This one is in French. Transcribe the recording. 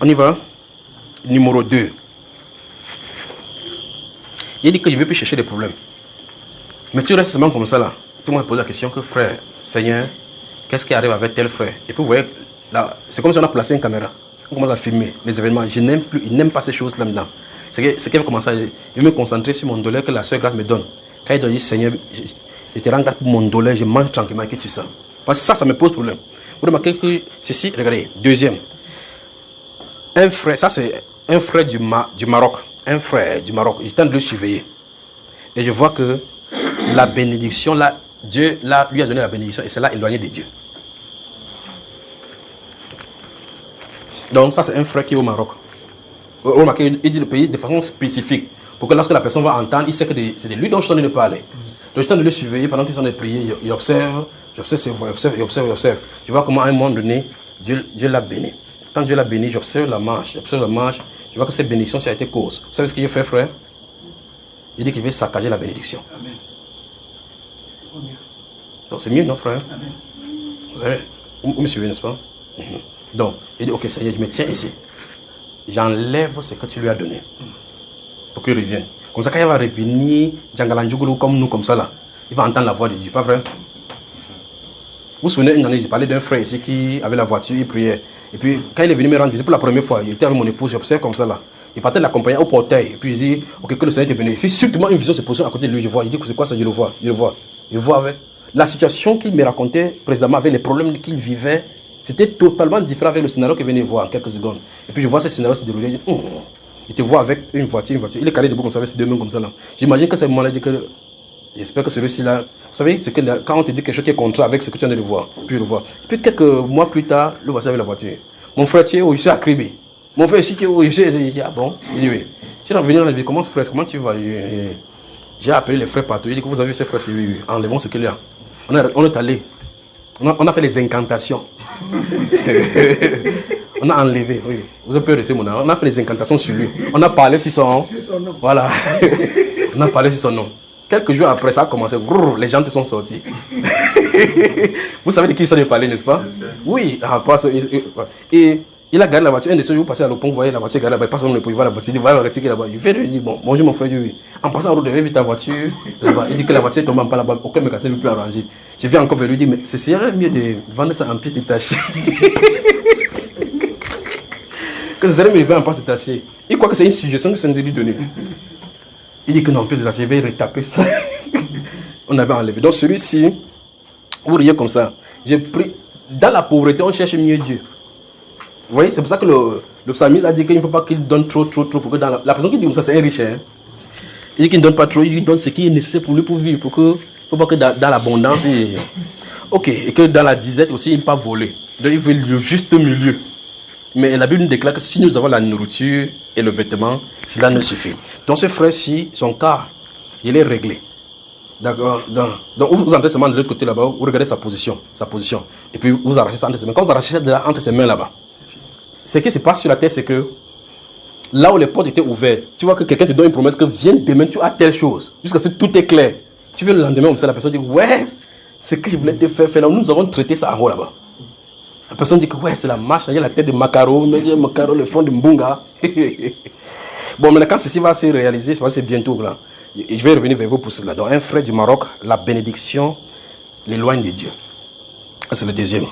On y va. Numéro 2. Il dit que je ne vais plus chercher des problèmes. Mais tu restes seulement comme ça là. Tout le monde pose la question que frère, Seigneur, qu'est-ce qui arrive avec tel frère? Et puis vous voyez, là, c'est comme si on a placé une caméra. On commence à filmer les événements. Je n'aime plus, il n'aime pas ces choses là maintenant. C'est qu'il va commencer à me concentrer sur mon douleur que la sœur Grâce me donne. Quand il doit dire Seigneur, je te rends grâce pour mon douleur, je mange tranquillement, que tu sens. Parce que ça me pose problème. Vous remarquez que ceci, regardez, deuxième. Un frère, ça c'est un frère du Maroc. Un frère du Maroc. Il tente de le surveiller. Et je vois que la bénédiction, là, Dieu là, lui a donné la bénédiction et c'est là éloigné de Dieu. Donc ça c'est un frère qui est au Maroc. Vous remarquez, il dit le pays de façon spécifique. Pour que lorsque la personne va entendre, il sait que c'est de lui dont je suis en train de parler. Donc je tente de le surveiller pendant qu'il est en train de prier. Il observe, j'observe ses voix, il observe. Je vois comment à un moment donné, Dieu l'a béni. Quand Dieu l'a béni, j'observe la marche. Je vois que cette bénédiction, ça a été cause. Vous savez ce qu'il fait, frère? Il dit qu'il veut saccager la bénédiction. Amen. Donc c'est mieux, non, frère? Amen. Vous savez, vous me suivez, n'est-ce pas? Donc, il dit, ok, Seigneur, je me tiens ici. J'enlève ce que tu lui as donné. Pour qu'il revienne. Comme ça, quand il va revenir, Djangalandjougou, comme nous, comme ça, là, il va entendre la voix de Dieu, pas vrai? Vous vous souvenez, une année, j'ai parlé d'un frère ici qui avait la voiture, il priait. Et puis, quand il est venu me rendre visite pour la première fois, il était avec mon épouse, j'observe comme ça, là. Il partait de l'accompagner au portail. Et puis, il dit, ok, que le Seigneur est venu. Et puis, subitement, une vision se pose à côté de lui, je vois. Il dit, c'est quoi ça? Je le vois. Je vois avec la situation qu'il me racontait précédemment, avec les problèmes qu'il vivait. C'était totalement différent avec le scénario qu'il venait voir en quelques secondes. Et puis, je vois ce scénario se dérouler. Il te voit avec une voiture. Il est calé debout comme ça, avec ses deux mains comme ça, là. J'imagine que c'est le moment-là, il dit que j'espère que celui-ci là, vous savez, c'est que quand on te dit quelque chose qui est contraire avec ce que tu viens de voir, puis le voir. Puis quelques mois plus tard, le voici avec la voiture. Mon frère, tu es où? Je suis à Kribi. Mon frère, tu es où? Je suis. Il dit, ah bon? Il dit, oui. Je suis revenu dans la vie, comment frère, comment tu vas? J'ai appelé les frères partout. Il dit que vous avez vu ces frères, oui, oui. Enlevons ce qu'il y a. On est allé. On a fait les incantations. On a enlevé, oui. Vous avez peur de ce mot. On a fait les incantations sur lui. On a parlé sur son nom. Voilà. On a parlé sur son nom. Quelques jours après, ça a commencé. Grrr, les gens te sont sortis. Vous savez de qui ils sont parlé, n'est-ce pas? Oui. Et il a gardé la voiture. Un de ceux jours, vous passez à l'opon, vous voyez la voiture garée là-bas. Il passe comme le il voit la voiture. Il dit, voilà la voiture qui est là-bas. Il fait, il dit, bon, bonjour mon frère, oui. En passant à route, il vu ta voiture là-bas. Il dit que la voiture est tombée en bas là-bas. Aucun mécanicien ne veut plus arranger. Je viens encore vers lui, il dit, mais c'est mieux de vendre ça en pièces détachées. Que ce serait mieux de vendre en pièces détachées. Il croit que c'est une suggestion que c'est de lui donner. Il dit que non, pièces détachées, je vais retaper ça. On avait enlevé. Donc celui-ci, vous riez comme ça. J'ai pris. Dans la pauvreté, on cherche mieux Dieu. Vous voyez, c'est pour ça que le psalmiste a dit qu'il ne faut pas qu'il donne trop. Pour que dans la personne qui dit comme ça, c'est un riche. Hein? Il dit qu'il ne donne pas trop, il donne ce qui est nécessaire pour lui pour vivre. Il ne faut pas que dans l'abondance. Ok, et que dans la disette aussi, il ne pas voler. Donc il veut le juste milieu. Mais la Bible nous déclare que si nous avons la nourriture et le vêtement, cela ne suffit. Donc ce frère-ci, son cas, il est réglé. D'accord. Donc vous entrez seulement de l'autre côté là-bas, vous regardez sa position. Et puis vous arrachez ça entre ses mains. Quand vous arrachez ça entre ses mains là-bas, ce qui se passe sur la terre, c'est que là où les portes étaient ouvertes, tu vois que quelqu'un te donne une promesse que viens demain, tu as telle chose. Jusqu'à ce que tout est clair. Tu viens le lendemain comme ça, la personne dit, ouais, ce que je voulais te faire. Là, nous avons traité ça en haut là-bas. La personne dit que ouais, c'est la marche, il y a la tête de Macaro, mais il y a Macaro, le fond de Mbunga. Bon, maintenant quand ceci va se réaliser, ça va se bientôt là. Et je vais revenir vers vous pour cela. Donc un frère du Maroc, la bénédiction l'éloigne de Dieu. C'est le deuxième.